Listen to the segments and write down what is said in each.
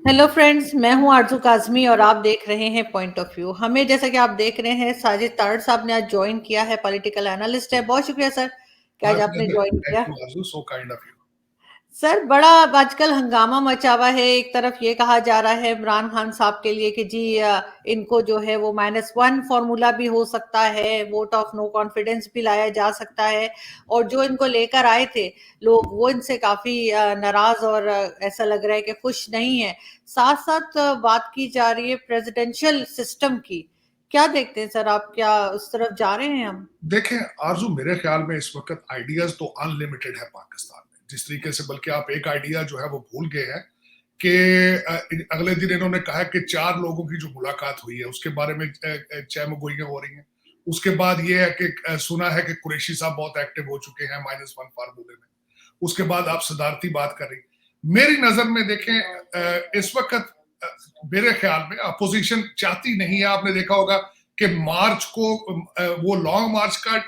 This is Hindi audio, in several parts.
हेलो फ्रेंड्स, मैं हूं आरजू काज़मी और आप देख रहे हैं पॉइंट ऑफ व्यू। हमें जैसा कि आप देख रहे हैं, साजिद तारड़ साहब ने आज ज्वाइन किया है, पॉलिटिकल एनालिस्ट है। बहुत शुक्रिया सर कि My आज आपने pleasure. ज्वाइन Thank किया। you, Arzu. So kind of you. Sir, बड़ा आजकल हंगामा मचा हुआ है। एक तरफ ये कहा जा रहा है इमरान खान साहब के लिए कि जी इनको जो है वो -1 फॉर्मूला भी हो सकता है, वोट ऑफ नो कॉन्फिडेंस भी लाया जा सकता है, और जो इनको लेकर आए थे लोग वो इनसे काफी नाराज और ऐसा लग रहा है कि खुश नहीं है। साथ साथ बात की जा रही है प्रेसिडेंशियल सिस्टम की। क्या देखते हैं सर आप, क्या उस तरफ जा रहे हैं हम? देखें आरजू, मेरे ख्याल में इस वक्त आइडियाज तो अनलिमिटेड है पाकिस्तान में। जिस तरीके से, बल्कि आप एक आइडिया जो है वो भूल गए हैं कि अगले दिन इन्होंने कहा कि 4 लोगों की जो मुलाकात हुई है उसके बारे में चहमगोइयां हो रही हैं। उसके बाद ये है कि सुना है कि कुरैशी साहब बहुत एक्टिव हो चुके हैं -1 फार्मूले में। उसके बाद आप सदारती बात कर रही। मेरी नजर में देखें, इस वक्त मेरे ख्याल में अपोजिशन चाहती नहीं है। आपने देखा होगा कि मार्च को वो लॉन्ग मार्च का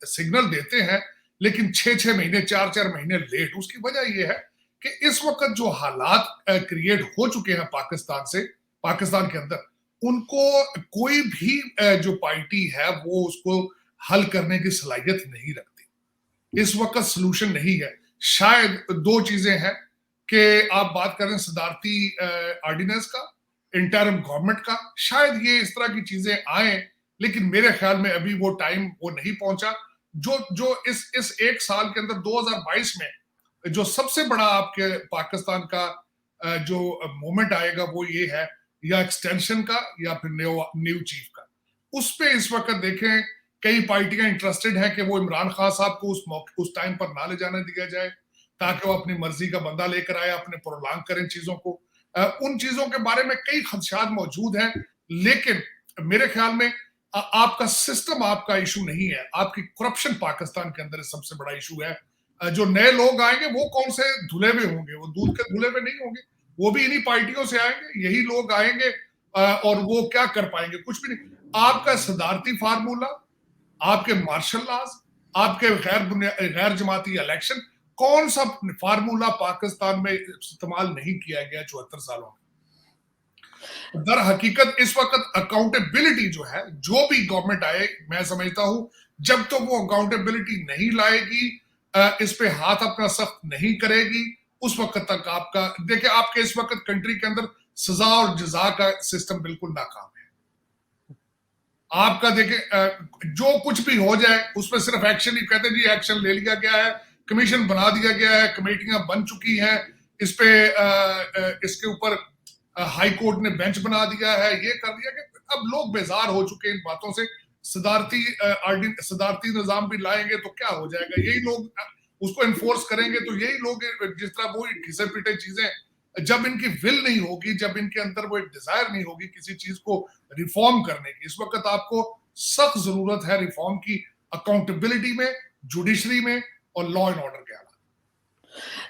सिग्नल देते हैं, लेकिन 6-6 महीने 4-4 महीने लेट। उसकी वजह यह है कि इस वक्त जो हालात क्रिएट हो चुके हैं पाकिस्तान के अंदर, उनको कोई भी जो पार्टी है वो उसको हल करने की सलाहियत नहीं रखती। इस वक्त सोल्यूशन नहीं है। शायद 2 चीजें हैं कि आप बात कर रहे हैं सदारती ऑर्डिनेंस का, इंटरम गवर्नमेंट का, शायद ये इस तरह की चीजें आए, लेकिन मेरे ख्याल में अभी वो टाइम वो नहीं पहुंचा। जो जो इस 1 साल के अंदर 2022 में जो सबसे बड़ा आपके पाकिस्तान का जो मोमेंट आएगा वो ये है, या एक्सटेंशन का या फिर न्यू चीफ का। उस पे इस वक्त देखें कई पार्टियां इंटरेस्टेड हैं कि वो इमरान खान साहब को उस टाइम पर ना ले जाने दिया जाए, ताकि वो अपनी मर्जी का बंदा लेकर आए, अपने प्रोलांग करें चीजों को। उन चीजों के बारे में कई खदशात मौजूद हैं, लेकिन मेरे ख्याल में आपका सिस्टम आपका इशू नहीं है, आपकी करप्शन पाकिस्तान के अंदर सबसे बड़ा इशू है। जो नए लोग आएंगे वो कौन से धुले हुए होंगे, वो दूध के धुले हुए नहीं होंगे। वो भी इन्हीं पार्टियों से आएंगे, यही लोग आएंगे, और वो क्या कर पाएंगे? कुछ भी नहीं। आपका सदारती फार्मूला, आपके मार्शल लॉज, आपके गैर जमाती इलेक्शन, कौन सा फार्मूला पाकिस्तान में इस्तेमाल नहीं किया गया 74 सालों में? दर हकीकत इस वक्त अकाउंटेबिलिटी जो है, जो भी गवर्नमेंट आए, मैं समझता हूं जब तो वो अकाउंटेबिलिटी नहीं लाएगी, इस पे हाथ अपना सख्त नहीं करेगी, उस वक्त तक आपका देखिए, आपके इस वक्त कंट्री के अंदर सजा और जजा का सिस्टम बिल्कुल नाकाम है। आपका देखें, जो कुछ भी हो जाए उसमें सिर्फ एक्शन ही कहते हैं, जी एक्शन ले लिया गया है, कमीशन बना दिया गया है, कमेटियां बन चुकी हैं, इस पे इसके ऊपर हाई कोर्ट ने बेंच बना दिया है, ये कर दिया गया। अब लोग बेजार हो चुके हैं इन बातों से। सदारती निजाम भी लाएंगे तो क्या हो जाएगा? यही लोग उसको इन्फोर्स करेंगे तो यही लोग, जिस तरह वो घिसे पीटे चीजें, जब इनकी विल नहीं होगी, जब इनके अंदर वो एक डिजायर नहीं होगी किसी चीज को रिफॉर्म करने की। इस वक्त आपको सख्त जरूरत है रिफॉर्म की, अकाउंटेबिलिटी में, जुडिशरी में और लॉ एंड ऑर्डर के अलावा।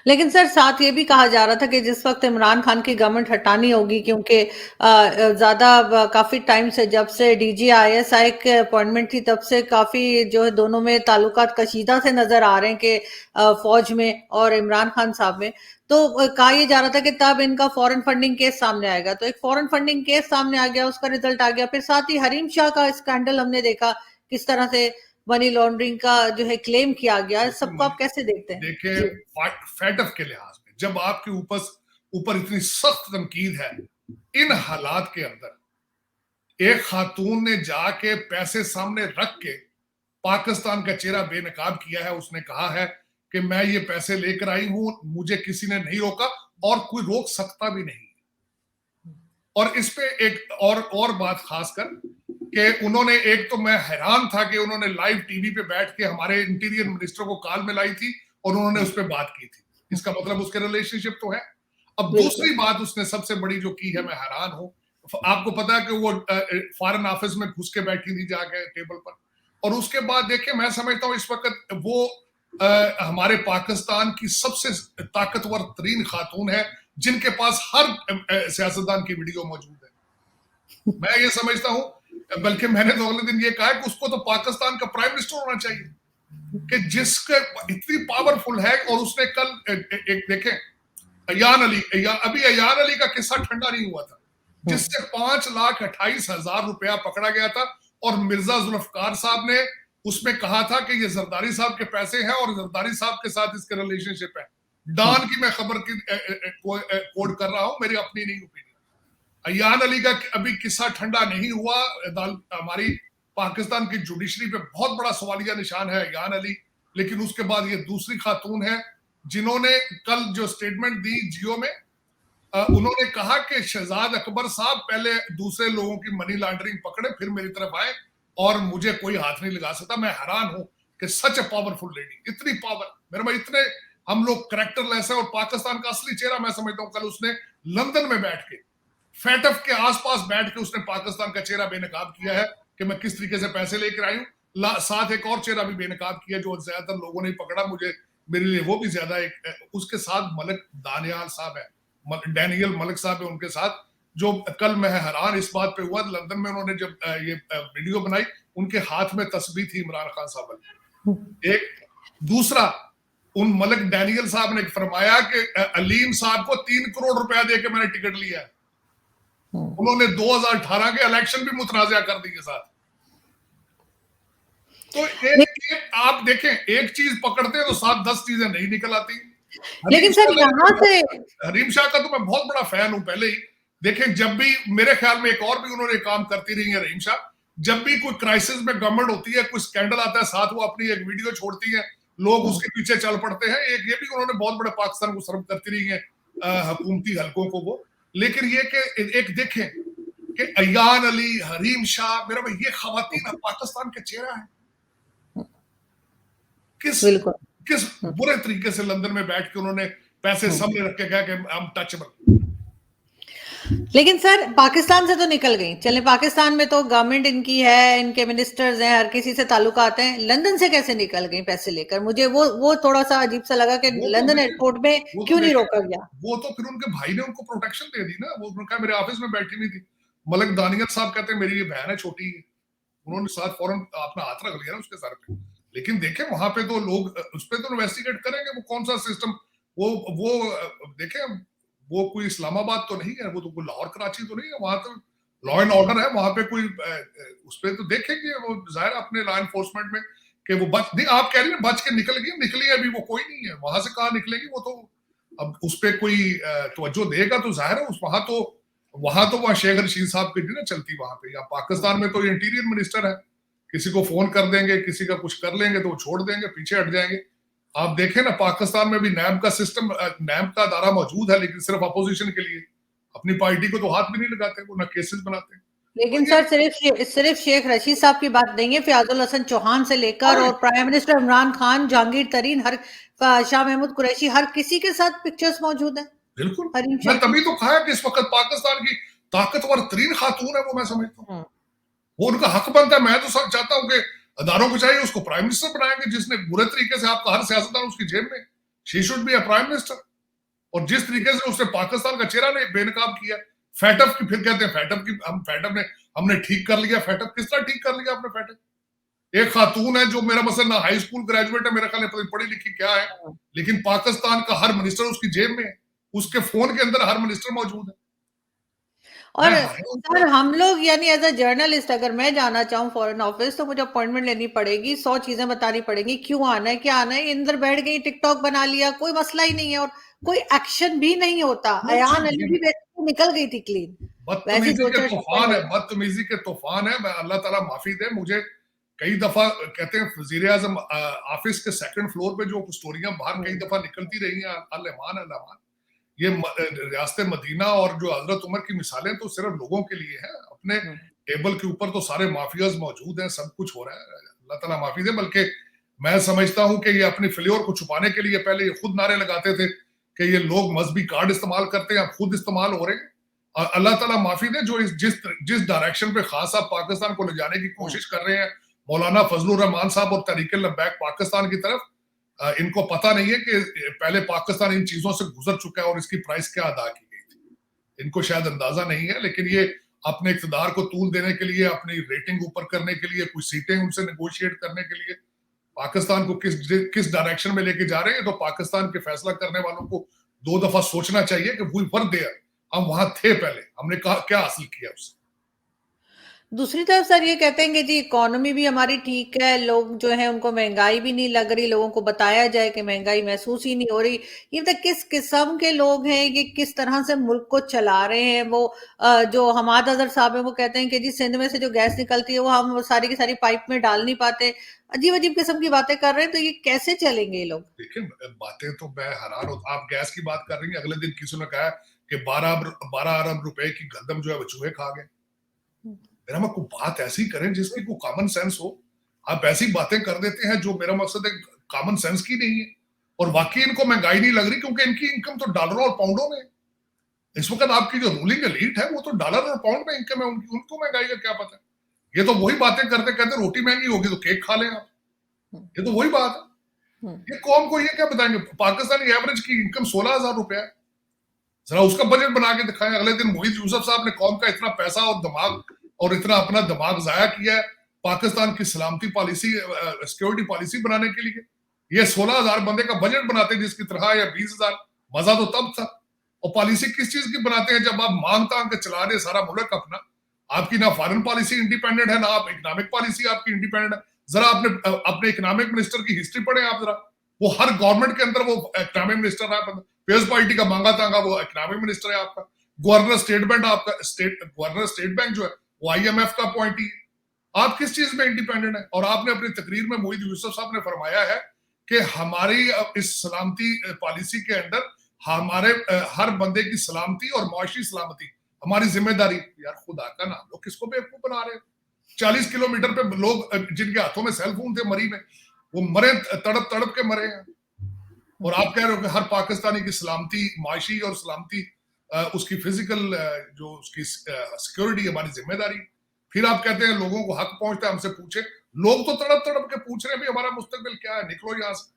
लेकिन सर, साथ ये भी कहा जा रहा था कि जिस वक्त इमरान खान की गवर्नमेंट हटानी होगी, क्योंकि ज्यादा काफी टाइम से, जब से DGISI के अपॉइंटमेंट थी तब से काफी जो है दोनों में ताल्लुकात कशीदा से नजर आ रहे हैं कि फौज में और इमरान खान साहब में। तो कहा यह जा रहा था कि तब इनका फॉरेन फंडिंग केस सामने आएगा, तो एक फॉरेन फंडिंग केस सामने आ गया, उसका रिजल्ट आ गया। फिर साथ ही हरीम शाह का स्कैंडल हमने देखा, किस तरह से मनी लॉन्ड्रिंग का जो है क्लेम किया गया। सबको आप कैसे देखते हैं? देखिए, जी। फेडअप के लिहाज में जब आपके ऊपर इतनी सख्त तनकीद है, इन हालात के अंदर एक खातून ने जाके पैसे सामने रख के पाकिस्तान का चेहरा बेनकाब किया है। उसने कहा है कि मैं ये पैसे लेकर आई हूं, मुझे किसी ने नहीं रोका और कोई रोक सकता भी नहीं। और इस पे एक और बात खासकर कि उन्होंने, एक तो मैं हैरान था कि उन्होंने लाइव टीवी पे बैठ के हमारे इंटीरियर मिनिस्टर को कॉल में लाई थी और उन्होंने उस पर बात की थी। इसका मतलब उसके रिलेशनशिप तो है। अब दूसरी बात उसने सबसे बड़ी जो की है, मैं हैरान हूं। आपको पता है कि वो फॉरेन ऑफिस में घुस के बैठी थी जाके टेबल पर, और उसके बाद देखिए, मैं समझता हूं इस वक्त वो हमारे पाकिस्तान की सबसे ताकतवर तरीन खातून है, जिनके पास हर सियासतदान की वीडियो मौजूद है। मैं ये समझता हूं, बल्कि मैंने तो अगले दिन ये कहा कि उसको तो पाकिस्तान का प्राइम मिनिस्टर होना चाहिए, कि जिसके इतनी पावरफुल है। और उसने कल एक देखें, अभी अयान अली का किस्सा ठंडा नहीं हुआ था, जिससे 5,28,000 रुपया पकड़ा गया था, और मिर्जा जुल्फकार साहब ने उसमें कहा था कि ये जरदारी साहब के पैसे हैं और जरदारी साहब के साथ इसके रिलेशनशिप है। डॉन की मैं खबर की कोड कर रहा हूं, मेरी अपनी नहीं ओपिनियन। अयान अली का अभी किस्सा ठंडा नहीं हुआ। हमारी पाकिस्तान की जुडिशरी पे बहुत बड़ा सवालिया निशान है अयान अली, लेकिन उसके बाद ये दूसरी खातून है जिन्होंने कल जो स्टेटमेंट दी जियो में, उन्होंने कहा कि शहजाद अकबर साहब पहले दूसरे लोगों की मनी लॉन्ड्रिंग पकड़े, फिर मेरी तरफ आए और मुझे कोई हाथ नहीं लगा सकता। मैं हैरान हूं कि सच ए पावरफुल लेडी, इतनी पावर, मेरे भाई इतने हम लोग करेक्टरलेस है। और पाकिस्तान का असली चेहरा मैं समझता हूं, कल उसने लंदन में बैठ के फैटफ के आसपास बैठ के उसने पाकिस्तान का चेहरा बेनकाब किया है कि मैं किस तरीके से पैसे लेकर आई हूं। साथ एक और चेहरा भी बेनकाब किया जो ज्यादातर लोगों ने पकड़ा, मुझे मेरे लिए वो भी ज्यादा एक, उसके साथ मलिक दानियाल साहब है, डैनियल मलिक साहब है उनके साथ, जो कल मैं हैरान इस बात पे हुआ, लंदन में उन्होंने जब ये वीडियो बनाई, उनके हाथ में तस्बीह थी इमरान खान साहब। एक दूसरा, उन मलिक डैनियल साहब ने फरमाया कि अलीम साहब को 3 करोड़ रुपया दे के मैंने टिकट लिया है। उन्होंने 2018 के इलेक्शन भी मुतनाज़ा कर दी के साथ। तो एक आप देखें, एक चीज पकड़ते हैं तो 7-10 चीजें नहीं निकल आती। लेकिन सर यहाँ से हरीम शाह का तो मैं बहुत बड़ा फैन हूं पहले ही। देखें, जब भी मेरे ख्याल में एक और भी उन्होंने काम करती रही है रहीम शाह, जब भी कोई क्राइसिस में गवर्नमेंट होती है, कोई स्कैंडल आता है, साथ वो अपनी एक वीडियो छोड़ती है, लोग उसके पीछे चल पड़ते हैं। एक ये भी उन्होंने बहुत बड़े पाकिस्तान को सर्व करती रही है, हुकूमती हलकों को वो। लेकिन ये कि एक देखें कि अयान अली, हरीम शाह, मेरा भाई ये खवातीन पाकिस्तान के चेहरा है। किस बुरे तरीके से लंदन में बैठ के उन्होंने पैसे सामने रख के कहा कि हम टचेबल। लेकिन सर पाकिस्तान से तो निकल गई, चले पाकिस्तान में तो गवर्नमेंट इनकी है, इनके मिनिस्टर्स हैं, हर किसी से ताल्लुकात हैं, लंदन से कैसे निकल गई पैसे लेकर? मुझे वो थोड़ा सा अजीब सा लगा कि लंदन एयरपोर्ट में क्यों नहीं रोका गया? वो तो फिर उनके भाई ने उनको प्रोटेक्शन दे दी ना। वो उन्होंने मेरे ऑफिस में बैठी हुई थी, मलिक दानियल साहब कहते हैं मेरी ये बहन है छोटी, उन्होंने साथ फौरन अपना हाथ रख लिया ना उसके सर पे। लेकिन देखें वहां पे तो लोग उस पर तो इन्वेस्टिगेट करेंगे, वो कौन सा सिस्टम, वो देखें, वो कोई इस्लामाबाद तो नहीं है, वो तो कोई लाहौर कराची तो नहीं है, वहां तो लॉ एंड ऑर्डर है, वहां पे कोई उस पर तो देखेंगे वो जाहिर अपने लॉ एनफोर्समेंट में कि वो बच नहीं। आप कह रही है बच के निकली है, अभी वो कोई नहीं है, वहां से कहाँ निकलेगी वो तो। अब उस पर कोई तवज्जो देगा तो जाहिर है उस वहां तो वहाँ शेख रशीद साहब की ना चलती वहां पे। या पाकिस्तान में तो इंटीरियर मिनिस्टर है, किसी को फोन कर देंगे, किसी का कुछ कर लेंगे तो वो छोड़ देंगे, पीछे हट जाएंगे। आप देखें ना पाकिस्तान में भी नैब का सिस्टम, नैब का अदारा मौजूद है, लेकिन सिर्फ अपोजिशन के लिए, अपनी पार्टी को तो हाथ भी नहीं लगाते, वो ना केसेस बनाते हैं। लेकिन सर सिर्फ शेख रशीद साहब की बात नहीं है, फयाजुल हसन चौहान से लेकर और प्राइम मिनिस्टर इमरान खान, जहांगीर तरीन, हर शाह महमूद कुरैशी, हर किसी के साथ पिक्चर्स मौजूद है। बिल्कुल, मैं तभी तो कहा कि इस वक्त पाकिस्तान की ताकतवर तरीन खातून है वो, मैं समझता हूँ वो उनका हक बनता है। मैं तो सब चाहता हूँ कि अदारों को चाहिए उसको प्राइम मिनिस्टर बनाएंगे, जिसने बुरे तरीके से आपका हर सियासतदान उसकी जेब में, she should be a prime minister. और जिस तरीके से उसने पाकिस्तान का चेहरा ने बेनकाब किया, फैटफ की फिर कहते हैं फैटफ की, हमने ठीक कर लिया। फैटफ किस तरह ठीक कर लिया आपने? फैटफ एक खातून है जो मेरा मसला ना हाई स्कूल ग्रेजुएट है, मेरा ख्याल पढ़ी लिखी क्या है, लेकिन पाकिस्तान का हर मिनिस्टर उसकी जेब में है, उसके फोन के अंदर हर मिनिस्टर मौजूद है। और सर हम लोग यानी एज अ जर्नलिस्ट अगर मैं जाना चाहूँ फॉरेन ऑफिस तो मुझे अपॉइंटमेंट लेनी पड़ेगी, 100 चीजें बतानी पड़ेगी, क्यों आना है, क्या आना है। अंदर बैठ गई, टिकटॉक बना लिया, कोई मसला ही नहीं है और कोई एक्शन भी नहीं होता। अयान अली भी निकल गई थी क्लीन। बदतमीजी के तूफान है, बदतमीजी के तूफान है। मैं अल्लाह ताला माफी दे, मुझे कई दफा कहते हैं वजीर आजम ऑफिस के सेकंड फ्लोर पे जो स्टोरियां बाहर कई दफा निकलती रही हैं, अल्लाह अल्लाह, ये रियासत मदीना और जो हजरत उमर की मिसालें तो सिर्फ लोगों के लिए हैं, अपने टेबल के ऊपर तो सारे माफियाज मौजूद हैं, सब कुछ हो रहा है, अल्लाह ताला माफी दे। बल्कि मैं समझता हूं कि ये अपनी फ्लेवर को छुपाने के लिए पहले ये खुद नारे लगाते थे कि ये लोग मजहबी कार्ड इस्तेमाल करते हैं, अब खुद इस्तेमाल हो रहे हैं। और अल्लाह ताला माफी दे जो जिस डायरेक्शन पे खास आप पाकिस्तान को ले जाने की कोशिश कर रहे हैं, मौलाना फजलुर रहमान साहब और तहरीक लब्बैक पाकिस्तान की तरफ, इनको पता नहीं है कि पहले पाकिस्तान इन चीजों से गुजर चुका है और इसकी प्राइस क्या अदा की गई थी। इनको शायद अंदाजा नहीं है, लेकिन ये अपने इक़्तिदार को तूल देने के लिए, अपनी रेटिंग ऊपर करने के लिए, कुछ सीटें उनसे नेगोशिएट करने के लिए पाकिस्तान को किस डायरेक्शन में लेके जा रहे हैं, तो पाकिस्तान के फैसला करने वालों को 2 दफा सोचना चाहिए कि वी वर देयर, हम वहां थे पहले, हमने क्या हासिल किया उससे। दूसरी तरफ सर ये कहते हैं कि जी इकोनॉमी भी हमारी ठीक है, लोग जो है उनको महंगाई भी नहीं लग रही, लोगों को बताया जाए कि महंगाई महसूस ही नहीं हो रही। ये मतलब किस किस्म के लोग हैं, ये किस तरह से मुल्क को चला रहे हैं। वो जो हमाद अजहर साहब है वो कहते हैं कि जी सिंध में से जो गैस निकलती है वो हम सारी की सारी पाइप में डाल नहीं पाते। अजीब अजीब किस्म की बातें कर रहे हैं, तो ये कैसे चलेंगे ये लोग। देखिए, बातें तो मैं हैरान हूँ। आप गैस की बात कर रही हैं, अगले दिन किसी ने कहा कि 12 अरब रुपए की गंदम जो है वो चूहे खा गए। मेरा मतलब कोई बात ऐसी करें जिसकी कोई कॉमन सेंस हो। आप ऐसी बातें कर देते हैं जो मेरा मकसद है कॉमन सेंस की नहीं है। और वाकई इनको महंगाई नहीं लग रही क्योंकि इनकी इनकम तो डॉलरों और पाउंडों में है। इस वक्त आपकी जो रूलिंग एलीट है वो तो डॉलर और पाउंड में इनकम है, उनकी उनको महंगाई का क्या पता है। ये तो वही बातें करते कहते रोटी महंगी होगी तो केक खा लें आप। ये तो वही बात है। ये कौम को ये क्या बताएंगे। पाकिस्तानी एवरेज की इनकम 16,000 रुपया है। जरा उसका बजट बना के दिखाएं। अगले दिन मोहित यूसुफ साहब ने कौम का इतना पैसा और दिमाग और इतना अपना दिमाग जाया किया है पाकिस्तान की सलामती पॉलिसी, सिक्योरिटी पॉलिसी बनाने के लिए। ये 16,000 बंदे का बजट बनाते जिसकी तरह, या 20,000। मजा तो तब था। और पॉलिसी किस चीज की बनाते हैं जब आप मांग तांग के चला रहे सारा मुल्क अपना। आपकी ना फॉरेन पॉलिसी इंडिपेंडेंट है, ना आप इकोनॉमिक पॉलिसी आपकी इंडिपेंडेंट है। जरा आपने अपने इकोनॉमिक मिनिस्टर की हिस्ट्री पढ़े आप जरा। वो हर गवर्नमेंट के अंदर वो इकोनॉमिक मिनिस्टर है। पीपल्स पार्टी का मांगा तांगा वो इकोनॉमिक मिनिस्टर है आपका। गवर्नर स्टेट बैंक आपका गवर्नर स्टेट बैंक जो है वो IMF का अपॉइंटी है। आप किस चीज में इंडिपेंडेंट है। और आपने अपनी तकरीर में मोहित यूसुफ साहब ने फरमाया है कि हमारी इस सलामती पॉलिसी के अंदर हमारे हर बंदे की सलामती और मुआशी सलामती हमारी जिम्मेदारी। यार खुदा का नाम लो, किसको बेवकूफ बना रहे हैं। 40 किलोमीटर पे लोग जिनके हाथों में सेल फोन थे मरी में, वो मरे, तड़प तड़प के मरे हैं। और आप कह रहे हो कि हर पाकिस्तानी की सलामती, माशी और सलामती, उसकी फिजिकल जो उसकी सिक्योरिटी हमारी जिम्मेदारी। फिर आप कहते हैं लोगों को हक पहुंचता है, हमसे पूछे। लोग तो तड़प तड़प के पूछ रहे हैं भी हमारा मुस्तकबिल क्या है, निकलो यहां से।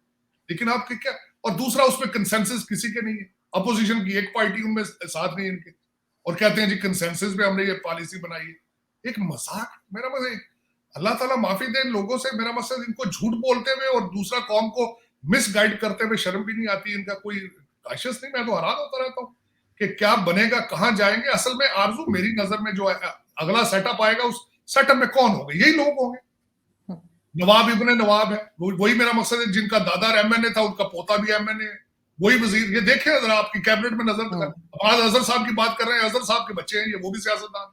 लेकिन आपके क्या। और दूसरा, उसमें कंसेंसस किसी के नहीं है। अपोजिशन की एक पार्टी उनमें साथ नहीं है इनके। और कहते हैं जी कंसेंसस में हमने ये पॉलिसी बनाई है। एक मजाक। मेरा मतलब अल्लाह ताला माफी दे इन लोगों से। मेरा मकसद इनको झूठ बोलते हुए और दूसरा कौम को मिसगाइड करते हुए शर्म भी नहीं आती। इनका कोई काशिश नहीं। मैं तो हैरान होता रहता हूँ कि क्या बनेगा, कहां जाएंगे। असल में आरजू मेरी नजर में जो है अगला सेटअप आएगा, उस सेटअप में कौन होंगे, यही लोग होंगे। नवाब इब्ने नवाब है, वही मेरा मकसद है। जिनका दादा MNA था उनका पोता भी MNA है, वही वजीर। ये देखें जरा आपकी कैबिनेट में नजर कर। अब अजहर साहब की बात कर रहे हैं, अजहर साहब के बच्चे हैं ये, वो भी सियासतदान।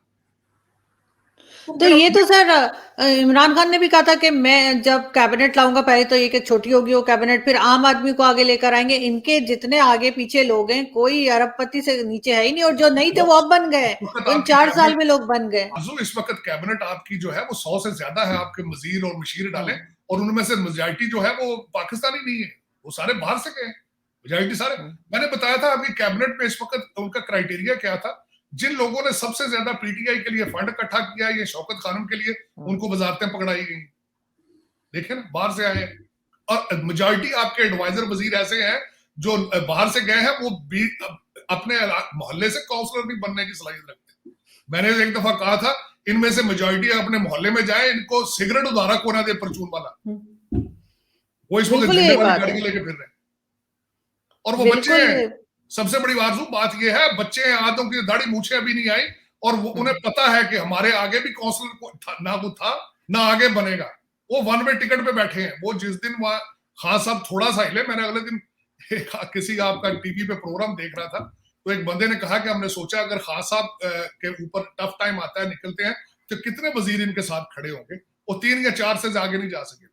तो तो मेरा ये तो सर इमरान खान ने भी कहा था कि मैं जब कैबिनेट लाऊंगा पहले तो ये कि छोटी होगी वो कैबिनेट, फिर आम आदमी को आगे लेकर आएंगे। इनके जितने आगे पीछे लोग हैं कोई अरबपति से नीचे है ही नहीं, और जो नहीं थे वो अब बन गए। इस वक्त वो इन आपकी 4 साल कैबिनेट, में लोग बन गए। आजू इस वक्त कैबिनेट आपकी जो है वो 100 से ज्यादा है। आपके वजीर और मशीर डाले, हम्म, और उनमें से मेजॉरिटी जो है वो पाकिस्तानी नहीं है, वो सारे बाहर से गए हैं। मेजॉरिटी सारे। हम्म, मैंने बताया था आपकी कैबिनेट में इस वक्त उनका क्राइटेरिया क्या था। जिन लोगों ने सबसे ज्यादा PTI के लिए फंड इकट्ठा किया, ये शौकत खानम के लिए, उनको वजारतें पकड़ाई गई। देखे ना, बाहर से आए हैं। और मेजॉरिटी आपके एडवाइजर वजीर ऐसे हैं जो बाहर से गए हैं, वो भी अपने मोहल्ले से काउंसलर भी बनने की सलाहियत रखते हैं। मैंने एक दफा कहा था इनमें से मेजॉरिटी अपने मोहल्ले में जाए, इनको सिगरेट उधारा को ना दे परचून वाला। वो इस वक्त बिल्कुल झंडे यही वाली बात गाड़ी है। लेके फिर रहे हैं। और वो बच्चे बिल्कुल। हैं। सबसे बड़ी आरज़ू बात ये है, बच्चे हैं, आधों की दाढ़ी मूछें अभी नहीं आई, और वो उन्हें पता है कि हमारे आगे भी काउंसलर ना कुछ था ना आगे बनेगा। वो वन वे टिकट पे बैठे हैं। वो जिस दिन वहां खान साहब थोड़ा सा हिले, मैंने अगले दिन किसी आपका टीवी पे प्रोग्राम देख रहा था, तो एक बंदे ने कहा कि हमने सोचा अगर खान साहब के ऊपर टफ टाइम आता है, निकलते हैं, तो कितने वजीर इनके साथ खड़े होंगे। वो 3 या 4 से आगे नहीं जा सके।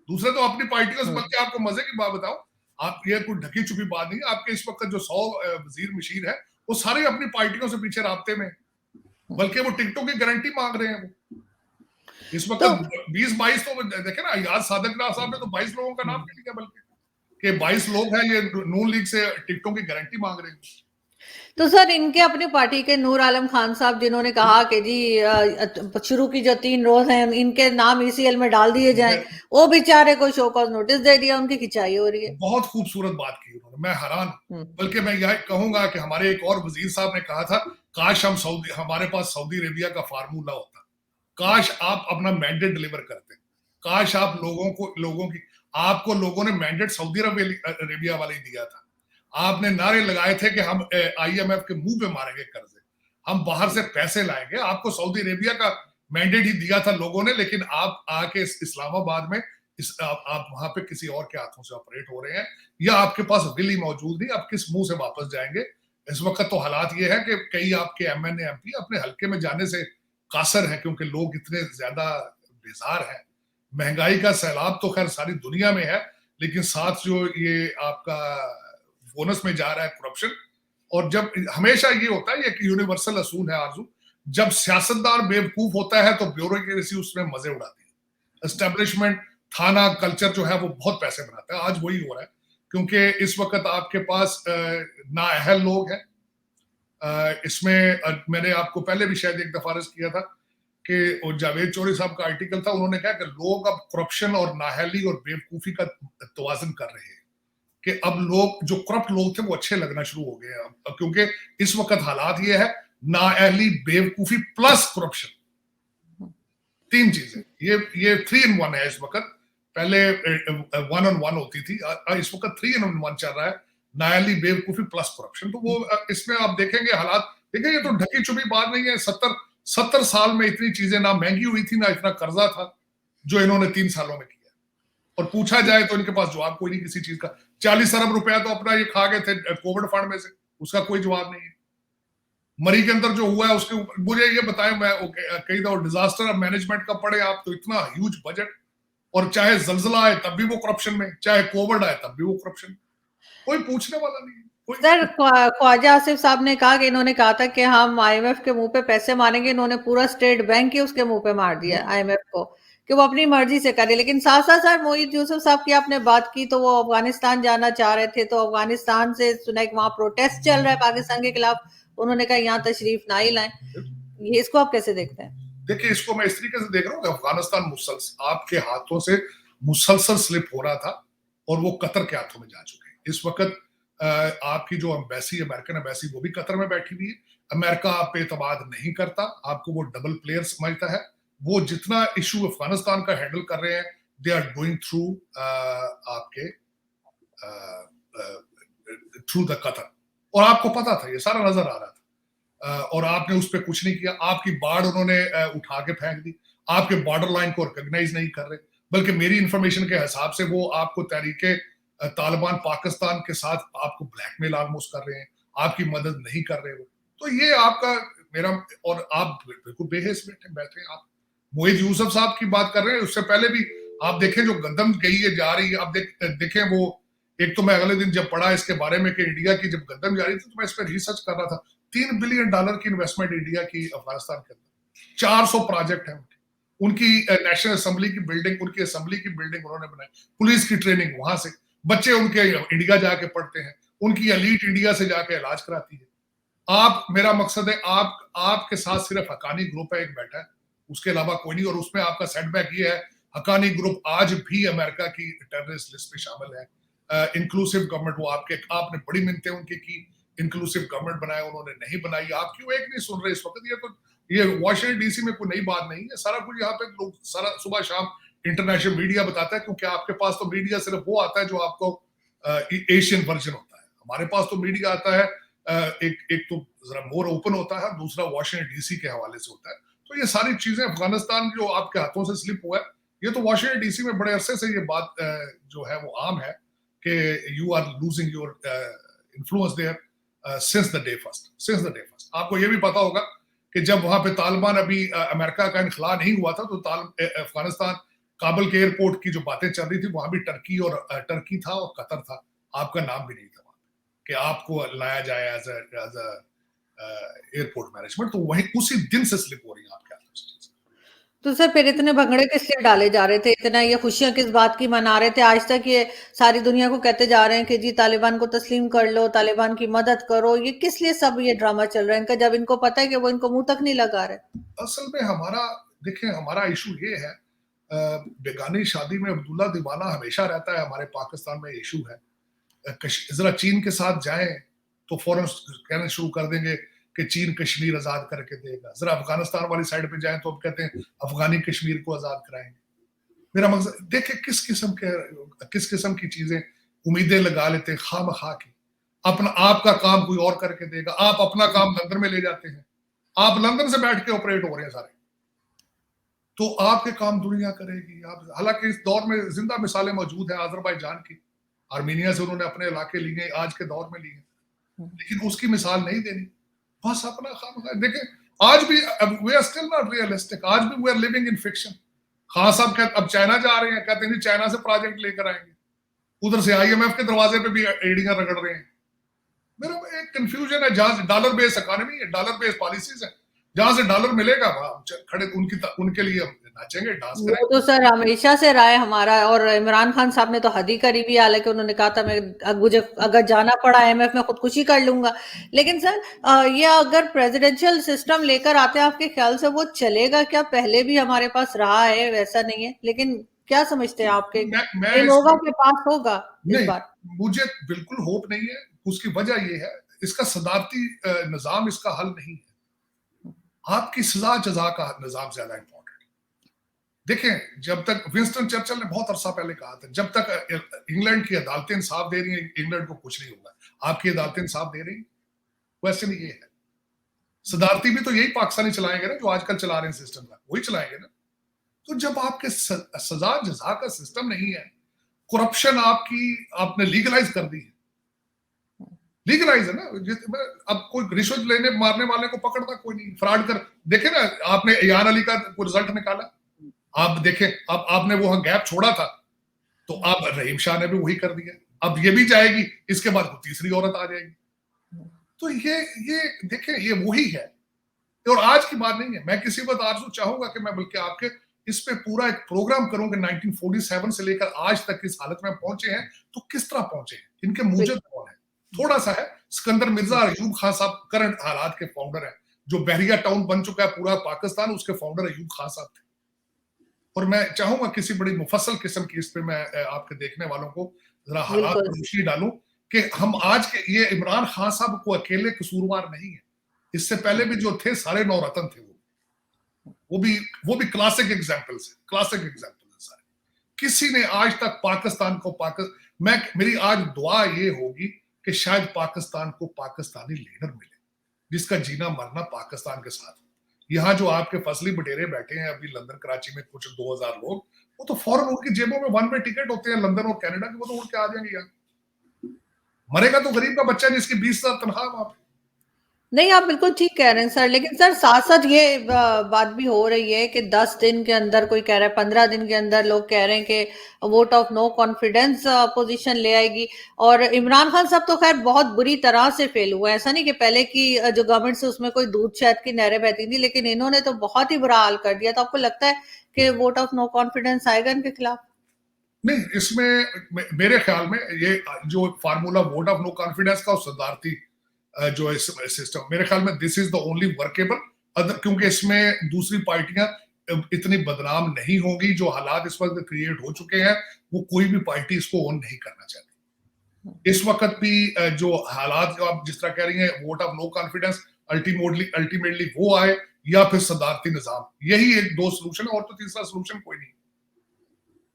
दूसरे तो अपनी पार्टियों से, बल्कि आपको मजे की बात बताऊं, आप ये कोई ढकी छुपी बात नहीं, आपके इस वक्त जो 100 वजीर मशीर है वो सारे अपनी पार्टियों से पीछे राब्ते में, बल्कि वो टिकटों की गारंटी मांग रहे हैं। वो इस वक्त तो 20-22 तो देखे ना, याद सादक साहब ने तो 22 लोगों का नाम लिया, बल्कि कि 22 लोग हैं ये नून लीग से टिकटों की गारंटी मांग रहे हैं। तो सर इनके अपनी पार्टी के नूर आलम खान साहब जिन्होंने कहा कि जी शुरू की जो 3 रोज हैं इनके नाम ECL में डाल दिए जाएं, वो बेचारे को शो कॉज नोटिस दे दिया, उनकी खिंचाई हो रही है। बहुत खूबसूरत बात की उन्होंने, मैं हैरान। हम्म, बल्कि मैं यह कहूंगा कि हमारे एक और वजीर साहब ने कहा था, काश हम हमारे पास सऊदी अरेबिया का फार्मूला होता। काश आप अपना मैंडेट डिलीवर करते। काश आप लोगों की आपको लोगों ने मैंडेट सऊदी अरेबिया वाले ही दिया था। आपने नारे लगाए थे कि हम IMF के मुंह पे मारेंगे कर्जे, हम बाहर से पैसे लाएंगे। आपको सऊदी अरेबिया का मैंडेट ही दिया था लोगों ने, लेकिन आप आके इस्लामाबाद में आप वहां पे किसी और के हाथों से ऑपरेट हो रहे हैं, या आपके पास बिल ही मौजूद नहीं, आप किस मुंह से वापस जाएंगे। इस वक्त तो हालात ये है कि कई आपके MNA MP अपने हल्के में जाने से कासर है, क्योंकि लोग इतने ज्यादा बेजार हैं। महंगाई का सैलाब तो खैर सारी दुनिया में है, लेकिन साथ जो ये आपका बोनस में जा रहा है करप्शन। और जब हमेशा ये होता है, ये एक यूनिवर्सल असूल है आरजू, जब सियासतदान बेवकूफ होता है तो ब्यूरोक्रेसी उसमें मजे उड़ाती है। एस्टेब्लिशमेंट, थाना कल्चर जो है वो बहुत पैसे बनाता है। आज वही हो रहा है, क्योंकि इस वक्त आपके पास नाअहल लोग हैं। इसमें मैंने आपको पहले भी शायद एक दफा अर्ज किया था कि जावेद चौधरी साहब का आर्टिकल था, उन्होंने कहा कि लोग अब करप्शन और नाअहली और बेवकूफी का तवाजन कर रहे हैं, कि अब लोग जो करप्ट लोग थे वो अच्छे लगना शुरू हो गए अब, क्योंकि इस वक्त हालात ये है, नाअहली, बेवकूफी प्लस करप्शन, तीन चीजें, ये 3 in 1 है इस वक्त। पहले 1 on 1 होती थी, इस वक्त 3 in 1 चल रहा है, नाअहली, बेवकूफी प्लस करप्शन। तो वो इसमें आप देखेंगे हालात, देखिए ये तो ढकी छुपी बात नहीं है। 70 साल में इतनी चीजें ना महंगी हुई थी, ना इतना कर्जा था जो इन्होंने 3 सालों में किया। और पूछा जाए तो इनके पास जवाब कोई नहीं किसी चीज का। 40 अरब रुपया तो अपना ये खा गए थे कोविड फंड में से, उसका कोई जवाब नहीं है। मरी के अंदर जो हुआ है उसके ऊपर मुझे ये बताएं, मैं कहीं तो डिजास्टर मैनेजमेंट का पढ़े आप, तो इतना ह्यूज बजट, और चाहे जलजला आए तब भी वो करप्शन में, चाहे कोविड आए तब भी वो करप्शन। कोई पूछने वाला नहीं है। सर, ख्वाजा आसिफ साहब ने कहा कि इन्होंने कहा था कि हम IMF के मुंह पे पैसे मारेंगे, इन्होंने पूरा स्टेट बैंक ही उसके मुंह पे मार दिया IMF को, कि वो अपनी मर्जी से करे। लेकिन साथ साथ सर, मोहित यूसुफ साहब की आपने बात की, तो वो अफगानिस्तान जाना चाह रहे थे, तो अफगानिस्तान से सुना कि वहां प्रोटेस्ट चल रहा है पाकिस्तान के खिलाफ, उन्होंने कहा यहाँ तशरीफ ना ही लाएं। ये इसको आप कैसे देखते हैं? देखिए, इसको मैं इस तरीके से देख रहा हूँ कि अफगानिस्तान मुसलसल आपके हाथों से मुसलसल स्लिप हो रहा था, और वो कतर के हाथों में जा चुके हैं। इस वक्त आपकी जो एम्बेसी, अमेरिकन एम्बेसी, वो भी कतर में बैठी हुई है। अमेरिका आप पे एतमाद नहीं करता, आपको वो डबल प्लेयर समझता है। वो जितना इशू अफगानिस्तान का हैंडल कर रहे हैं, दे आर डूइंग थ्रू आपके थ्रू द कतर, और आपको पता था, ये सारा नजर आ रहा था। और आपने उस पर कुछ नहीं किया। आपकी बाढ़ उन्होंने उठा के फेंक दी। आपके बॉर्डर लाइन को रिकॉग्नाइज नहीं कर रहे, बल्कि मेरी इंफॉर्मेशन के हिसाब से वो आपको तहरीके तालिबान पाकिस्तान के साथ आपको ब्लैकमेल ऑलमोस्ट कर रहे हैं, आपकी मदद नहीं कर रहे हो। तो ये आपका मेरा, और आप बिल्कुल बेहिस बैठे आप मोहित यूसुफ साहब की बात कर रहे हैं। उससे पहले भी आप देखें जो गंदम गई है, जा रही है, आप देखें वो, एक तो मैं अगले दिन जब पढ़ा इसके बारे में कि इंडिया की जब गंदम जा रही थी, तो मैं इस पर रिसर्च कर रहा था। $3 बिलियन की इन्वेस्टमेंट इंडिया की अफगानिस्तान के अंदर, 400 प्रोजेक्ट है उनकी नेशनल असेंबली की बिल्डिंग, उनकी असेंबली की बिल्डिंग उन्होंने बनाई, पुलिस की ट्रेनिंग वहां से, बच्चे उनके इंडिया जाके पढ़ते हैं, उनकी एलीट इंडिया से जाके इलाज कराती है। आप, मेरा मकसद है, आपके साथ सिर्फ हकानी ग्रुप है एक बैठा है, उसके अलावा कोई नहीं। और उसमें आपका सेटबैक ये है, हकानी ग्रुप आज भी अमेरिका की टेररिस्ट लिस्ट में शामिल है। इंक्लूसिव गवर्नमेंट, वो आपने बड़ी मिन्नतें उनकी की, इंक्लूसिव गवर्नमेंट बनाया, उन्होंने नहीं बनाई। आप क्यों एक नहीं सुन रहे इस वक्त? ये वाशिंगटन DC में कोई नई बात नहीं है। सारा कुछ यहाँ पे लोग सारा सुबह शाम इंटरनेशनल मीडिया बताता है, क्योंकि आपके पास तो मीडिया सिर्फ वो आता है जो आपको एशियन वर्जन होता है। हमारे पास तो मीडिया आता है एक तो जरा मोर ओपन होता है, दूसरा वाशिंगटन DC के हवाले से होता है। तो ये सारी चीजें, अफगानिस्तान जो आपके हाथों से स्लिप हुआ है, ये तो वाशिंगटन DC में बड़े अरसे से ये बात जो है वो आम है कि you are losing your influence there since the day first. आपको ये भी पता होगा कि जब वहां पे तालिबान, अभी अमेरिका का इनखला नहीं हुआ था, तो अफगानिस्तान काबुल के एयरपोर्ट की जो बातें चल रही थी, वहां भी टर्की था और कतर था, आपका नाम भी नहीं था वहां कि आपको लाया जाए एज अ एयरपोर्ट मैनेजमेंट। तो वही उसी दिन से स्लिप हो रही है आपके हाथों से। तो सर, फिर इतने भंगड़े किस लिए डाले जा रहे थे, इतना ये खुशियां किस बात की मना रहे थे? आज तक ये सारी दुनिया को कहते जा रहे हैं कि जी तालिबान को तस्लीम कर लो, तालिबान की मदद करो। ये किस लिए सब ये ड्रामा चल रहा है इनका, जब इनको पता है कि वो इनको मुंह तक नहीं लगा रहे? असल में हमारा इशू ये है, बेगानी शादी में अब्दुल्ला दीवाना हमेशा रहता है। हमारे पाकिस्तान में इशू है, जरा चीन के साथ जाएं तो फौरन कहना शुरू कर देंगे कि चीन कश्मीर आजाद करके देगा। जरा अफगानिस्तान वाली साइड पे जाएं तो अब कहते हैं अफगानी कश्मीर को आजाद कराएंगे। मेरा मकसद देखिए किस किस्म की चीजें उम्मीदें लगा लेते हैं खामखा की। अपना आपका काम कोई और करके देगा, आप अपना काम लंदन में ले जाते हैं, आप लंदन से बैठ के ऑपरेट हो रहे हैं सारे, तो आपके काम दुनिया करेगी। आप हालांकि इस दौर में जिंदा मिसालें मौजूद हैं अजरबैजान की, आर्मीनिया से उन्होंने अपने इलाके लिए आज के दौर में लिए, लेकिन उसकी मिसाल नहीं देनी, बस अपना काम। देखें आज भी we are still not realistic, आज भी we are living in fiction. Khan साहब अब चाइना जा रहे हैं, कहते हैं चाइना से प्रोजेक्ट लेकर आएंगे, उधर से IMF के दरवाजे पे भी एड़ियां रगड़ रहे हैं। मेरा एक कंफ्यूजन है, जहां डॉलर बेस्ड इकोनॉमी है, डॉलर बेस्ड पॉलिसीज है, जहां से डॉलर मिलेगा वहां खड़े उनके लिए हम नाचेंगे, डांस वो करेंगे। तो सर हमेशा से रहा है हमारा, और इमरान खान साहब ने तो हद ही करी भी है, हालांकि उन्होंने कहा था मैं मुझे अगर जाना पड़ा IMF में खुदकुशी कर लूंगा। लेकिन सर ये अगर प्रेसिडेंशियल सिस्टम लेकर आते हैं, आपके ख्याल से वो चलेगा क्या? पहले भी हमारे पास रहा है, वैसा नहीं है, लेकिन क्या समझते हैं आपके, मैं इन लोगों के पास होगा इस नहीं, बार? मुझे बिल्कुल होप नहीं है। उसकी वजह यह है, इसका सदारती निजाम इसका हल नहीं है, आपकी सजा जजा का निजाम ज्यादा इंपॉर्टेंट है। देखें जब तक विंस्टन चर्चिल ने बहुत अरसा पहले कहा था, जब तक इंग्लैंड की अदालतें इंसाफ दे रही हैं इंग्लैंड को कुछ नहीं होगा। आपकी अदालतें इंसाफ दे रही, क्वेश्चन ये है, सदारती भी तो यही पाकिस्तानी चलाएंगे ना, जो आजकल चला रहे हैं सिस्टम का, वही चलाएंगे ना। तो जब आपके सजा जजा का सिस्टम नहीं है, करप्शन आपने लीगलाइज कर दी है, लीगलाइज है ना। अब कोई रिश्वत लेने मारने वाले को पकड़ता कोई नहीं, फ्रॉड कर देखे ना आपने यान अली का रिजल्ट निकाला, आप देखें, अब आपने वो गैप छोड़ा था, तो अब रहीम शाह ने भी वही कर दिया, अब ये भी जाएगी, इसके बाद तीसरी औरत आ जाएगी। तो ये देखें, ये वही है, और आज की बात नहीं है। मैं किसी बात आरजू चाहूंगा कि मैं बल्कि आपके इस पे पूरा एक प्रोग्राम करूं कि 1947 से लेकर आज तक इस हालत में पहुंचे हैं, तो किस तरह पहुंचे हैं, इनके मूजब कौन है। थोड़ा सा है, सिकंदर मिर्जा अयूब खान साहब करंट हालात के फाउंडर हैं, जो बहरिया टाउन बन चुका है पूरा पाकिस्तान, उसके फाउंडर अयूब खान साहब थे। और मैं चाहूंगा किसी बड़ी मुफस्सल किस्म की इस पे मैं आपके देखने वालों को जरा हालात पर रोशनी डालूं कि हम आज के ये इमरान खान साहब को अकेले कसूरवार नहीं है, इससे पहले भी जो थे सारे नौरतन थे, वो भी क्लासिक एग्जाम्पल्स है, क्लासिक एग्जाम्पल है सारे। किसी ने आज तक पाकिस्तान को मेरी आज दुआ ये होगी कि शायद पाकिस्तान को पाकिस्तानी लीडर मिले, जिसका जीना मरना पाकिस्तान के साथ। यहाँ जो आपके फसली बटेरे बैठे हैं अभी लंदन कराची में कुछ 2000 लोग, वो तो फौरन उनकी जेबों में वन वे टिकट होते हैं लंदन और कनाडा के, वो तो उड़ के आ जाएंगे यहाँ। मरेगा तो गरीब का बच्चा जिसकी 20,000 तनख्वाह वहां पे। नहीं, आप बिल्कुल ठीक कह रहे हैं सर, लेकिन सर साथ साथ ये बात भी हो रही है कि 10 दिन के अंदर, कोई कह रहा है 15 दिन के अंदर, लोग कह रहे हैं कि vote of no confidence opposition ले आएगी। और इमरान खान साहब तो खैर बहुत बुरी तरह से फेल हुआ है, ऐसा नहीं कि पहले की जो गवर्नमेंट से उसमें कोई दूध शहद की नहरें बहती थी, लेकिन इन्होंने तो बहुत ही बुरा हाल कर दिया। तो आपको लगता है कि वोट ऑफ नो कॉन्फिडेंस आएगा इनके खिलाफ? नहीं, इसमें मेरे ख्याल में ये जो formula vote of no confidence का और सदारती जो सिस्टम, मेरे ख्याल में this is the only workable, क्योंकि इसमें दूसरी पार्टियां इतनी बदनाम नहीं होंगी। जो हालात इस वक्त क्रिएट हो चुके हैं, वो कोई भी पार्टी इसको ऑन नहीं करना चाहती। इस वक्त भी जो हालात जो आप जिस तरह कह रही हैं, vote of no confidence, ultimately वो आए या फिर सदारती निजाम, यही एक दो सोल्यूशन है, और तो तीसरा सोल्यूशन कोई नहीं,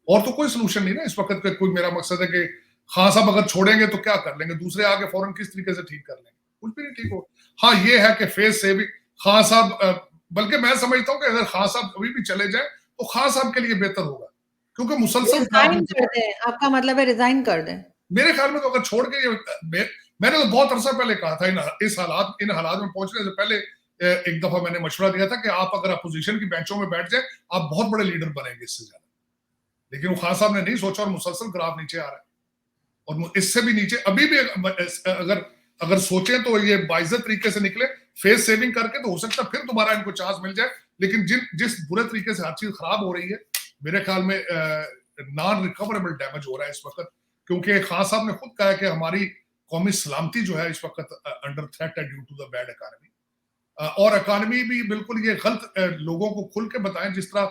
और तो कोई सोल्यूशन नहीं ना इस वक्त का। कोई मेरा मकसद है कि खान साहब अगर छोड़ेंगे तो क्या कर लेंगे, दूसरे आगे फौरन किस तरीके से ठीक कर लेंगे, कुछ भी नहीं ठीक हो। हाँ, ये है कि फेस से भी खान साहब, बल्कि मैं समझता हूँ कि अगर खान साहब कभी भी चले जाए तो खान साहब के लिए बेहतर होगा, क्योंकि मुसलसल रिजाइन कर दें, आपका मतलब है रिजाइन कर दें? मेरे ख्याल में तो अगर छोड़ के मैंने तो बहुत अरसा पहले कहा था, इन हालात में पहुंचने से पहले एक दफा मैंने मशवरा दिया था कि आप अगर अपोजिशन की बेंचों में बैठ जाए, आप बहुत बड़े लीडर बनेंगे इससे ज्यादा। लेकिन वो खान साहब ने नहीं सोचा और मुसलसल ग्राफ नीचे आ रहा है, और इससे भी नीचे अभी भी अगर सोचें तो ये बाइज्जत तरीके से निकले फेस सेविंग करके, तो हो सकता है फिर दोबारा इनको चांस मिल जाए। लेकिन जिस बुरे तरीके से हर चीज खराब हो रही है, मेरे ख्याल में नॉन रिकवरेबल डैमेज हो रहा है इस वक्त, क्योंकि खान साहब ने खुद कहा है कि हमारी कौमी सलामती जो है इस वक्त अंडर थ्रेट है due to the bad economy. और इकोनॉमी भी बिल्कुल ये गलत, लोगों को खुल के बताएं जिस तरह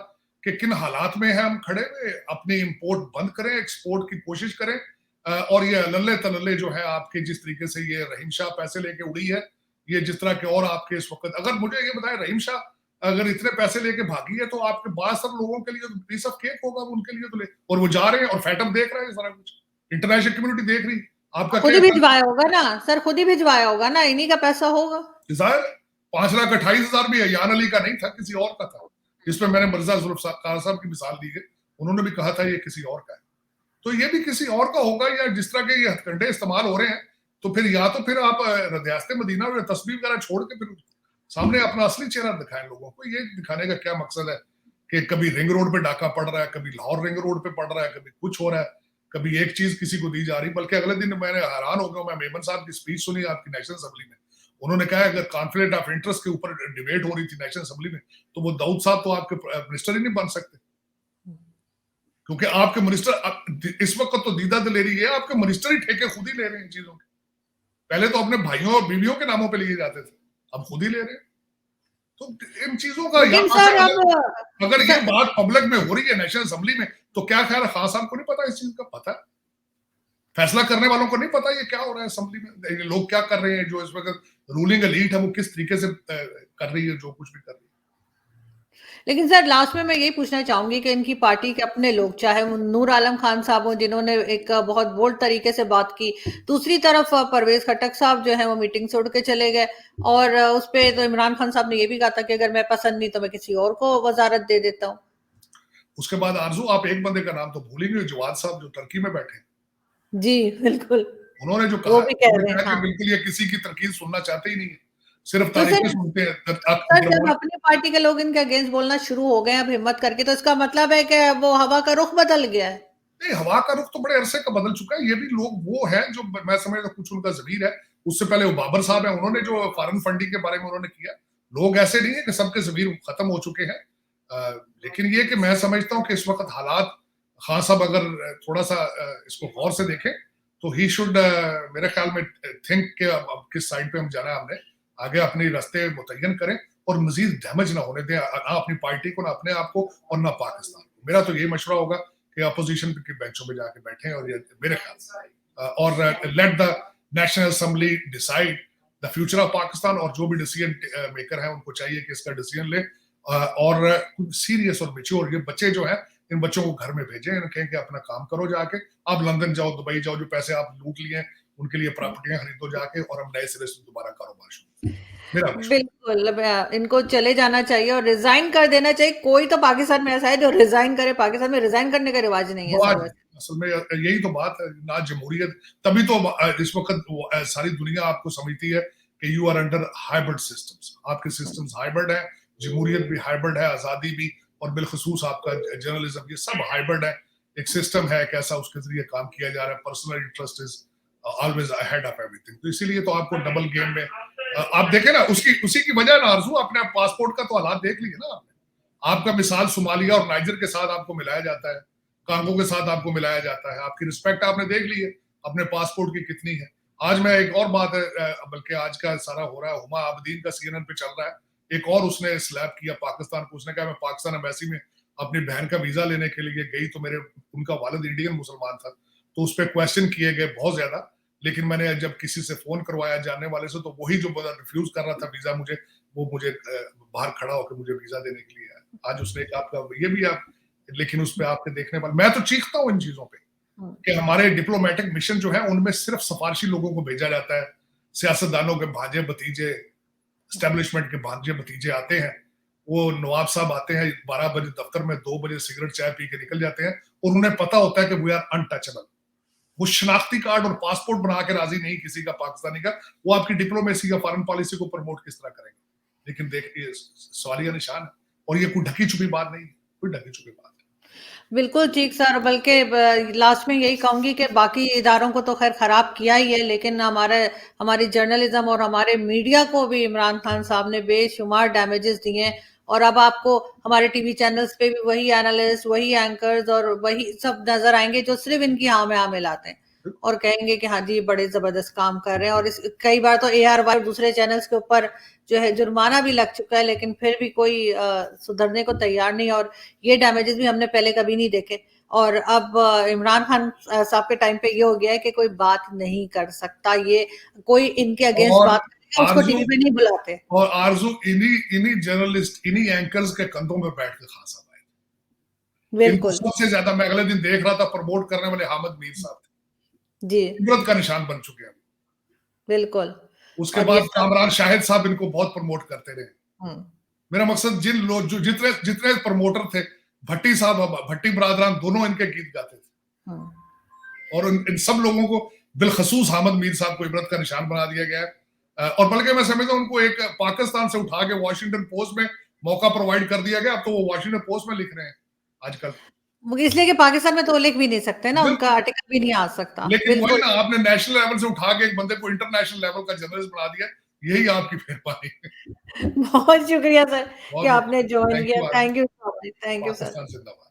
कि किन हालात में है हम खड़े हुए, अपनी इंपोर्ट बंद करें, एक्सपोर्ट की कोशिश करें। और ये लल्ले तलल्ले जो है आपके, जिस तरीके से ये रहीम शाह पैसे लेके उड़ी है, ये जिस तरह के और आपके इस वक्त, अगर मुझे ये बताएं रहीम शाह अगर इतने पैसे लेके भागी है, तो आपके बाद सब लोगों के लिए पीस ऑफ केक होगा उनके लिए तो ले, और वो जा रहे हैं और फैटअप देख रहे हैं, सारा कुछ इंटरनेशनल कम्युनिटी देख रही। आपका खुद क्या ही ख्याल? भिजवाया होगा ना सर, खुद ही भिजवाया होगा ना, इन्हीं का पैसा होगा। जाहिर 5,28,000 भी अयान अली का नहीं था, किसी और का था, जिसमें मैंने मिर्जा जुल्फ़िकार साहब की मिसाल दी है, उन्होंने भी कहा था ये किसी और का है। तो ये भी किसी और का होगा, या जिस तरह के ये हथकंडे इस्तेमाल हो रहे हैं, तो फिर या तो फिर आप रियासत मदीना में तस्वीर वगैरह छोड़ के फिर सामने अपना असली चेहरा दिखाएं लोगों को। ये दिखाने का क्या मकसद है कि कभी रिंग रोड पे डाका पड़ रहा है, कभी लाहौर रिंग रोड पे पड़ रहा है, कभी कुछ हो रहा है, कभी एक चीज किसी को दी जा रही। बल्कि अगले दिन मैंने हैरान हो गया, मैं मेमन साहब की स्पीच सुनी आपकी नेशनल असेंबली में, उन्होंने कहा अगर कॉन्फ्लिक्ट ऑफ इंटरेस्ट के ऊपर डिबेट हो रही थी नेशनल असेंबली में, तो वो दाऊद साहब तो आपके मिनिस्टर ही नहीं बन सकते, क्योंकि आपके मिनिस्टर इस वक्त तो दीदा दिलेरी है, आपके मिनिस्टर ही ठेके खुद ही ले रहे हैं इन चीजों के। पहले तो अपने भाइयों और बीवियों के नामों पे लिए जाते थे, अब खुद ही ले रहे हैं। तो इन चीजों का लेकिन यहां से सर अब अगर ये सर, बात पब्लिक में हो रही है नेशनल असेंबली में, तो क्या ख्याल है खान साहब को नहीं पता इस चीज का? पता है, फैसला करने वालों को नहीं पता ये क्या हो रहा है असेंबली में, ये लोग क्या कर रहे हैं, जो इस वक्त रूलिंग एलीट है वो किस तरीके से कर रही है जो कुछ भी कर रही है। लेकिन सर लास्ट में मैं यही पूछना चाहूंगी कि इनकी पार्टी के अपने लोग, चाहे वो नूर आलम खान साहब हो जिन्होंने एक बहुत बोल्ड तरीके से बात की, दूसरी तरफ परवेज खटक साहब जो है वो मीटिंग से उड़ के चले गए, और उस पे तो इमरान खान साहब ने ये भी कहा था कि अगर मैं पसंद नहीं तो मैं किसी और को वजारत दे देता हूँ। उसके बाद आरजू आप एक बंदे का नाम तो भूल ही गए, जवाद साहब जो टर्की में बैठे। जी बिल्कुल, उन्होंने जो वो कहा, भी कह उन्होंने रहे हैं, कहा कि हाँ। बिल्कुल ये किसी की तरकीब सुनना चाहते ही नहीं है, सिर्फ तो तारीफें सर सुनते हैं। सर जब अपनी पार्टी के लोग इनके अगेंस्ट बोलना शुरू हो गए हैं अब हिम्मत करके, तो इसका मतलब है कि वो हवा का रुख बदल गया है। नहीं, हवा का रुख तो बड़े अरसे का बदल चुका है। ये भी लोग वो हैं जो मैं समझता कुछ उनका जमीर है। उससे पहले वो बाबर साहब हैं, उन्होंने जो फॉरेन फंडिंग के बारे में उन्होंने किया। लोग ऐसे नहीं है कि सबके जमीर खत्म हो चुके हैं। लेकिन ये कि मैं समझता हूँ कि इस वक्त हालात, खान साहब अगर थोड़ा सा इसको गौर से देखें तो ही शुड, मेरे ख्याल में, थिंक के अब किस साइड पे हम जाना है, हमने आगे अपनी रास्ते मुतय्यन करें और मजीद डैमेज ना होने दें, ना अपनी पार्टी को, ना अपने आप को और ना पाकिस्तान को। मेरा तो यही मशवरा होगा कि अपोजिशन के बेंचों में जाके बैठे और ये मेरे ख्याल से, और let the national assembly decide the future of Pakistan. और जो भी डिसीजन मेकर है उनको चाहिए कि इसका डिसीजन ले, और सीरियस और मेच्योर। ये बच्चे जो है, इन बच्चों को घर में भेजें, इन्हें कहें कि अपना काम करो जाके, आप लंदन जाओ, दुबई जाओ, जो पैसे आप लूट लिए हैं उनके लिए प्रॉपर्टियां खरीदो जाके, और हम नए सिरे से दोबारा कारोबार शुरू करें। मेरा मशवरा। बिल्कुल, इनको चले जाना चाहिए और रिजाइन कर देना चाहिए। कोई तो पाकिस्तान में ऐसा है जो रिजाइन करे, पाकिस्तान में रिजाइन करने का रिवाज नहीं है सर रिवाज वैसे। असल में यही तो बात है ना, जमहूरियत। तभी तो इस वक्त सारी दुनिया आपको समझती है कि you are under hybrid systems. आपके सिस्टम्स हाइब्रिड है, जमहूरियत भी हाइब्रिड है, आजादी भी, और बिलखसूस आपका जर्नलिज्म, ये सब हाइब्रिड है। एक सिस्टम है कैसा, उसके जरिए काम किया जा रहा है। Personal interest is always ahead of everything. तो इसीलिए तो आपको डबल गेम में आप देखें ना, उसकी उसी की वजह ना आरजू, अपने पासपोर्ट का तो हालात देख लिए ना आपने। आपका मिसाल सोमालिया और नाइजर के साथ आपको मिलाया जाता है, कांगो के साथ आपको मिलाया जाता है। आपकी रिस्पेक्ट आपने देख ली है अपने पासपोर्ट की कितनी है। आज मैं एक और बात है, बल्कि आज का सारा हो रहा है, हुमा आबदीन का सीएनएन पे चल रहा है, एक और उसने स्लैप किया पाकिस्तान को। उसने कहा मैं पाकिस्तान एम्बेसी में अपनी बहन का वीजा लेने के लिए गई, तो मेरे उनका वालिद इंडियन मुसलमान था, तो उस पर क्वेश्चन किए गए बहुत ज्यादा। लेकिन मैंने जब किसी से फोन करवाया जानने वाले से, तो वही जो रिफ्यूज कर रहा था वीजा मुझे, वो मुझे बाहर खड़ा होकर मुझे वीजा देने के लिए आया। आज उसने एक आपका ये भी आप, लेकिन उस पर आपके देखने वाले, मैं तो चीखता हूँ इन चीजों पे कि हमारे डिप्लोमेटिक मिशन जो है उनमें सिर्फ सिफारशी लोगों को भेजा जाता है। सियासतदानों के भांजे भतीजे, स्टैब्लिशमेंट के भांजे भतीजे आते हैं, वो नवाब साहब आते हैं 12 बजे दफ्तर में, 2 बजे सिगरेट चाय पी के निकल जाते हैं, और उन्हें पता होता है कि वी आर अनटचेबल। वो शनाख्ती कार्ड और पासपोर्ट बना के राजी नहीं किसी का पाकिस्तानी का, वो आपकी डिप्लोमेसी या फॉरेन पॉलिसी को प्रमोट किस तरह करेंगे। लेकिन देखिए सवालिया निशान है, और ये कोई ढकी छुपी बात नहीं, कोई ढकी छुपी बात। बिल्कुल ठीक सर, बल्कि लास्ट में यही कहूंगी कि बाकी इदारों को तो खैर खराब किया ही है, लेकिन हमारी जर्नलिज्म और हमारे मीडिया को भी इमरान खान साहब ने बेशुमार डैमेजेस दिए हैं। और अब आपको हमारे टीवी चैनल्स पे भी वही एनालिस्ट, वही एंकर्स और वही सब नजर आएंगे जो सिर्फ इनकी हाँ में हाँ मिलाते हैं और कहेंगे कि हाँ जी बड़े जबरदस्त काम कर रहे हैं। और कई बार तो ARY दूसरे चैनल्स के ऊपर जो है जुर्माना भी लग चुका है, लेकिन फिर भी कोई सुधरने को तैयार नहीं। और ये डैमेजेस भी हमने पहले कभी नहीं देखे। और अब इमरान खान साहब के टाइम पे ये हो गया है कि कोई बात नहीं कर सकता, ये कोई इनके अगेंस्ट और बात करेगा उसको आरजू टीवी पे नहीं बुलाते। और आरजू इन्हीं इन्हीं जर्नलिस्ट, इन्हीं एंकर्स के कंधों में बैठ के खासा आए। इनको बिल्कुल सबसे ज्यादा मैं अगले दिन देख रहा था, प्रमोट करने वाले हामिद मीर साहब थे। जी, इबरत का निशान बन चुके हैं। बिल्कुल। उसके और ये बाद सब कामरान शाहिद साहब इनको बहुत प्रमोट करते रहे। हुँ, मेरा मकसद जिन लोग जो जितने जितने प्रमोटर थे, भट्टी साहब, भट्टी बरादरान दोनों इनके गीत गाते थे। हुँ। और इन सब लोगों को बिलखसूस हामिद मीर साहब को इबरत का निशान बना दिया गया है। और बल्कि मैं समझता हूं उनको एक पाकिस्तान से उठा के वॉशिंगटन पोस्ट में मौका प्रोवाइड कर दिया गया। अब तो वो वॉशिंगटन पोस्ट में लिख रहे हैं आजकल। वो इसलिए कि पाकिस्तान में तो वो लिख भी नहीं सकते ना, उनका बिल्कुल। आर्टिकल भी नहीं आ सकता। लेकिन वही बिल्कुल। ना, आपने नेशनल लेवल से उठा के एक बंदे को इंटरनेशनल लेवल का जर्नलिस्ट बना दिया। यही आपकी मेहरबानी है। बहुत शुक्रिया सर कि बहुत बहुत आपने जॉइन थैंक किया। You Aarzoo. Thank you so much. Thank you sir. Pakistan जिंदाबाद।